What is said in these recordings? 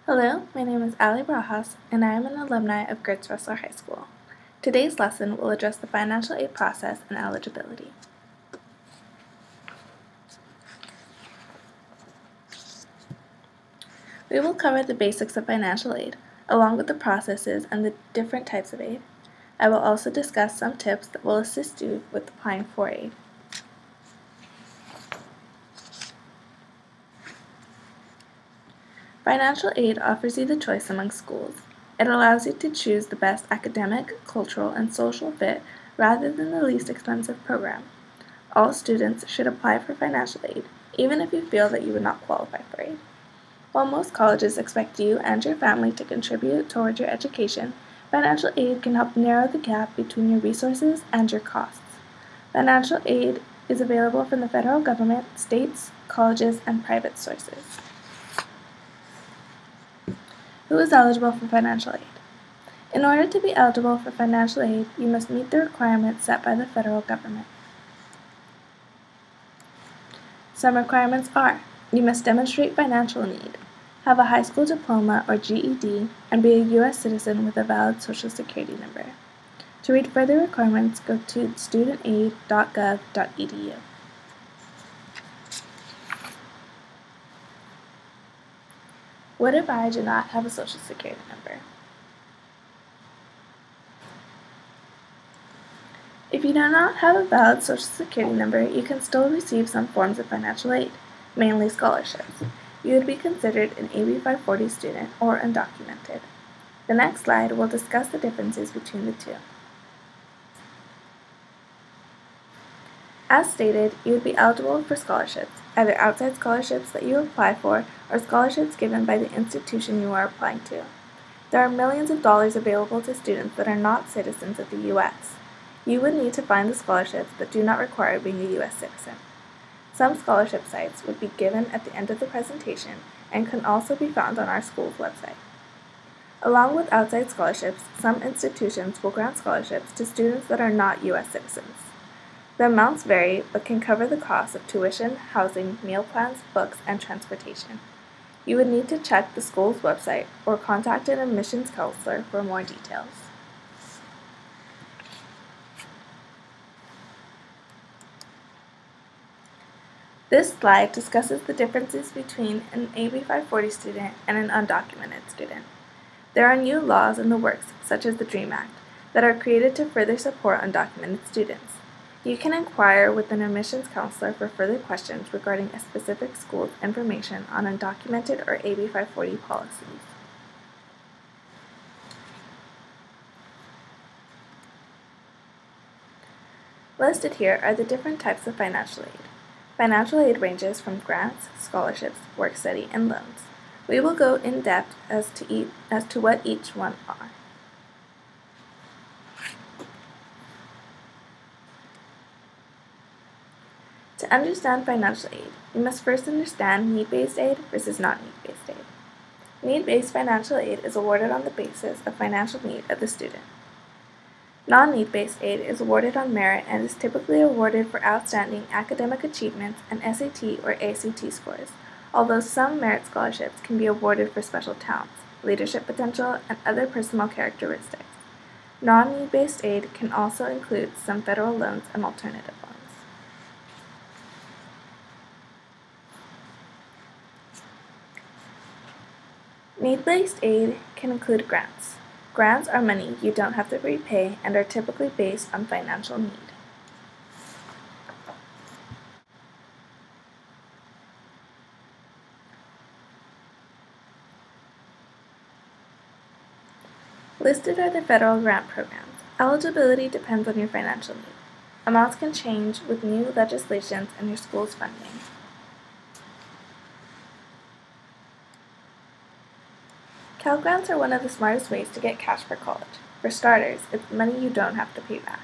Hello, my name is Ali Brajas, and I am an alumni of Gertz Ressler High School. Today's lesson will address the financial aid process and eligibility. We will cover the basics of financial aid, along with the processes and the different types of aid. I will also discuss some tips that will assist you with applying for aid. Financial aid offers you the choice among schools. It allows you to choose the best academic, cultural, and social fit rather than the least expensive program. All students should apply for financial aid, even if you feel that you would not qualify for aid. While most colleges expect you and your family to contribute toward your education, financial aid can help narrow the gap between your resources and your costs. Financial aid is available from the federal government, states, colleges, and private sources. Who is eligible for financial aid? In order to be eligible for financial aid, you must meet the requirements set by the federal government. Some requirements are: you must demonstrate financial need, have a high school diploma or GED, and be a U.S. citizen with a valid Social Security number. To read further requirements, go to studentaid.gov.edu. What if I do not have a Social Security number? If you do not have a valid Social Security number, you can still receive some forms of financial aid, mainly scholarships. You would be considered an AB 540 student or undocumented. The next slide will discuss the differences between the two. As stated, you would be eligible for scholarships, either outside scholarships that you apply for or scholarships given by the institution you are applying to. There are millions of dollars available to students that are not citizens of the U.S. You would need to find the scholarships that do not require being a U.S. citizen. Some scholarship sites would be given at the end of the presentation and can also be found on our school's website. Along with outside scholarships, some institutions will grant scholarships to students that are not U.S. citizens. The amounts vary, but can cover the cost of tuition, housing, meal plans, books, and transportation. You would need to check the school's website or contact an admissions counselor for more details. This slide discusses the differences between an AB 540 student and an undocumented student. There are new laws in the works, such as the DREAM Act, that are created to further support undocumented students. You can inquire with an admissions counselor for further questions regarding a specific school's information on undocumented or AB 540 policies. Listed here are the different types of financial aid. Financial aid ranges from grants, scholarships, work study, and loans. We will go in depth as to what each one are. To understand financial aid, you must first understand need-based aid versus non-need-based aid. Need-based financial aid is awarded on the basis of financial need of the student. Non-need-based aid is awarded on merit and is typically awarded for outstanding academic achievements and SAT or ACT scores, although some merit scholarships can be awarded for special talents, leadership potential, and other personal characteristics. Non-need-based aid can also include some federal loans and alternative loans. Need-based aid can include grants. Grants are money you don't have to repay and are typically based on financial need. Listed are the federal grant programs. Eligibility depends on your financial need. Amounts can change with new legislations and your school's funding. Cal Grants are one of the smartest ways to get cash for college. For starters, it's money you don't have to pay back.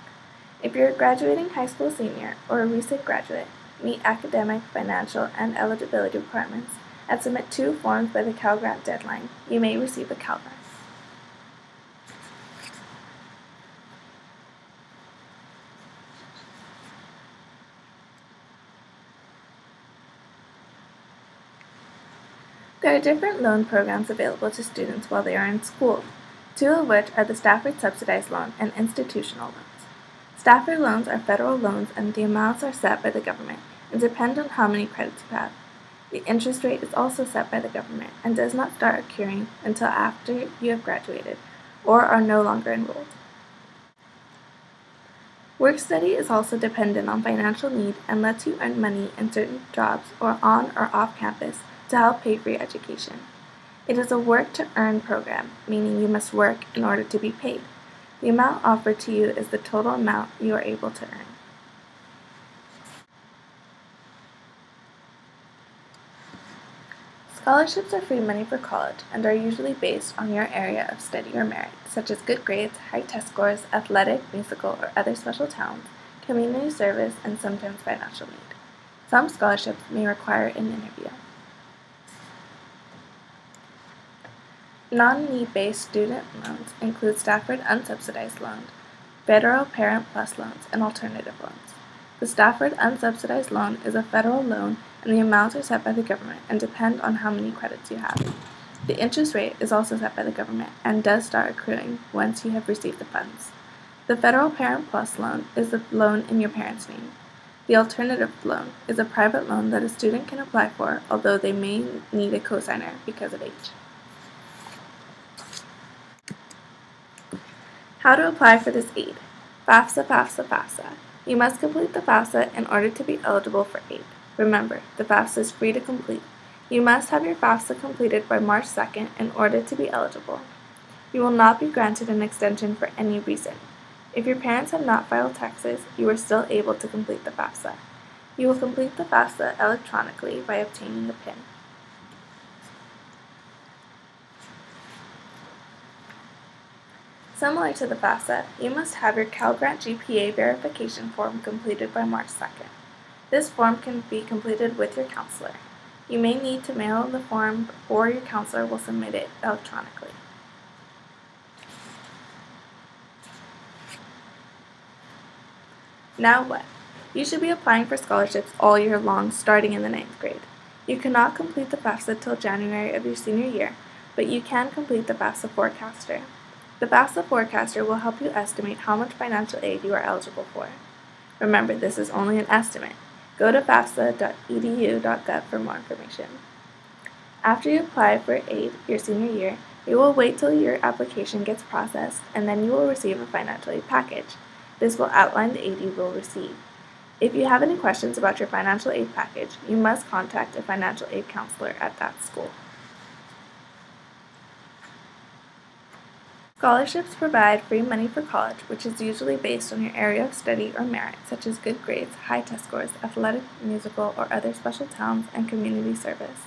If you're a graduating high school senior or a recent graduate, meet academic, financial, and eligibility requirements, and submit 2 forms by the Cal Grant deadline, you may receive a Cal Grant. There are different loan programs available to students while they are in school, two of which are the Stafford Subsidized Loan and Institutional Loans. Stafford loans are federal loans and the amounts are set by the government and depend on how many credits you have. The interest rate is also set by the government and does not start accruing until after you have graduated or are no longer enrolled. Work study is also dependent on financial need and lets you earn money in certain jobs or on or off campus to help pay for your education. It is a work-to-earn program, meaning you must work in order to be paid. The amount offered to you is the total amount you are able to earn. Scholarships are free money for college and are usually based on your area of study or merit, such as good grades, high test scores, athletic, musical, or other special talents, community service, and sometimes financial need. Some scholarships may require an interview. Non-need-based student loans include Stafford Unsubsidized Loan, Federal Parent Plus loans, and alternative loans. The Stafford Unsubsidized Loan is a federal loan and the amounts are set by the government and depend on how many credits you have. The interest rate is also set by the government and does start accruing once you have received the funds. The Federal Parent Plus loan is a loan in your parent's name. The alternative loan is a private loan that a student can apply for, although they may need a cosigner because of age. How to apply for this aid. FAFSA, FAFSA, FAFSA. You must complete the FAFSA in order to be eligible for aid. Remember, the FAFSA is free to complete. You must have your FAFSA completed by March 2nd in order to be eligible. You will not be granted an extension for any reason. If your parents have not filed taxes, you are still able to complete the FAFSA. You will complete the FAFSA electronically by obtaining a PIN. Similar to the FAFSA, you must have your Cal Grant GPA verification form completed by March 2nd. This form can be completed with your counselor. You may need to mail the form or your counselor will submit it electronically. Now what? You should be applying for scholarships all year long starting in the 9th grade. You cannot complete the FAFSA till January of your senior year, but you can complete the FAFSA Forecaster. The FAFSA Forecaster will help you estimate how much financial aid you are eligible for. Remember, this is only an estimate. Go to fafsa.edu.gov for more information. After you apply for aid your senior year, you will wait till your application gets processed and then you will receive a financial aid package. This will outline the aid you will receive. If you have any questions about your financial aid package, you must contact a financial aid counselor at that school. Scholarships provide free money for college, which is usually based on your area of study or merit, such as good grades, high test scores, athletic, musical, or other special talents, and community service.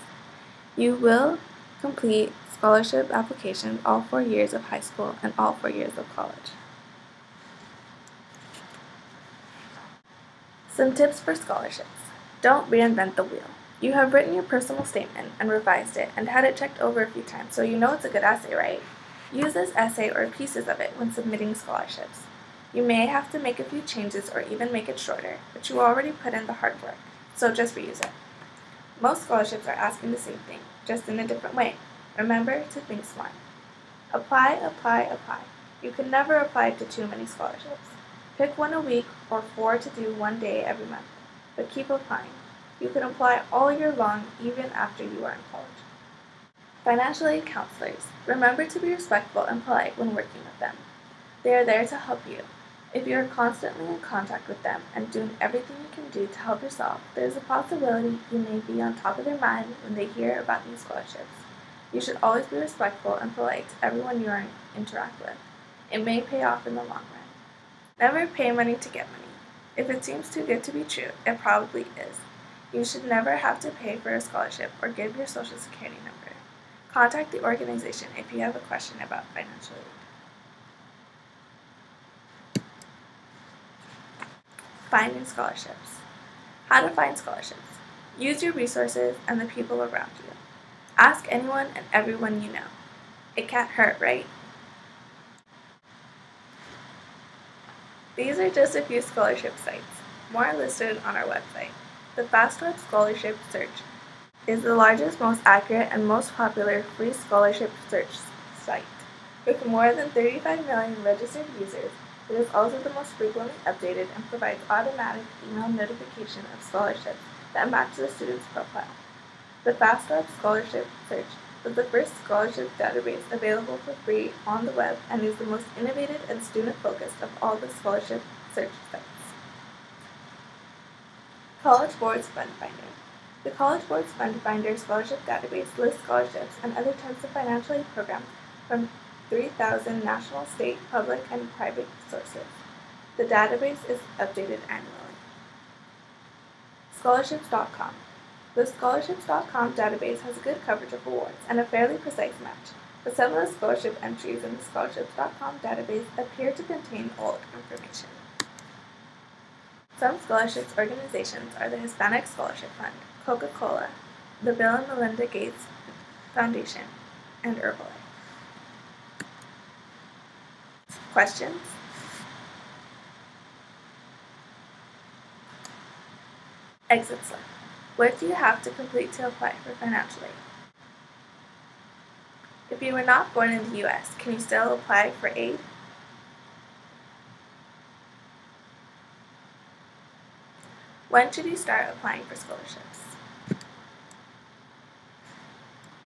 You will complete scholarship applications all 4 years of high school and all 4 years of college. Some tips for scholarships. Don't reinvent the wheel. You have written your personal statement and revised it and had it checked over a few times, so you know it's a good essay, right? Use this essay or pieces of it when submitting scholarships. You may have to make a few changes or even make it shorter, but you already put in the hard work, so just reuse it. Most scholarships are asking the same thing, just in a different way. Remember to think smart. Apply, apply, apply. You can never apply to too many scholarships. Pick one a week or 4 to do one day every month, but keep applying. You can apply all year long even after you are in college. Financial aid counselors. Remember to be respectful and polite when working with them. They are there to help you. If you are constantly in contact with them and doing everything you can do to help yourself, there is a possibility you may be on top of their mind when they hear about these scholarships. You should always be respectful and polite to everyone you interact with. It may pay off in the long run. Never pay money to get money. If it seems too good to be true, it probably is. You should never have to pay for a scholarship or give your social security number. Contact the organization if you have a question about financial aid. Finding scholarships. How to find scholarships. Use your resources and the people around you. Ask anyone and everyone you know. It can't hurt, right? These are just a few scholarship sites. More are listed on our website. The FastWeb Scholarship Search is the largest, most accurate, and most popular free scholarship search site. With more than 35 million registered users, it is also the most frequently updated and provides automatic email notification of scholarships that match the student's profile. The FastWeb Scholarship Search was the first scholarship database available for free on the web and is the most innovative and student-focused of all the scholarship search sites. College Board's Fund Finder. The College Board's Fund Finder scholarship database lists scholarships and other types of financial aid programs from 3,000 national, state, public, and private sources. The database is updated annually. Scholarships.com. The Scholarships.com database has good coverage of awards and a fairly precise match, but some of the scholarship entries in the Scholarships.com database appear to contain old information. Some scholarships organizations are the Hispanic Scholarship Fund, Coca-Cola, the Bill and Melinda Gates Foundation, and Herbalife. Questions? Exit slip. What do you have to complete to apply for financial aid? If you were not born in the U.S., can you still apply for aid? When should you start applying for scholarships?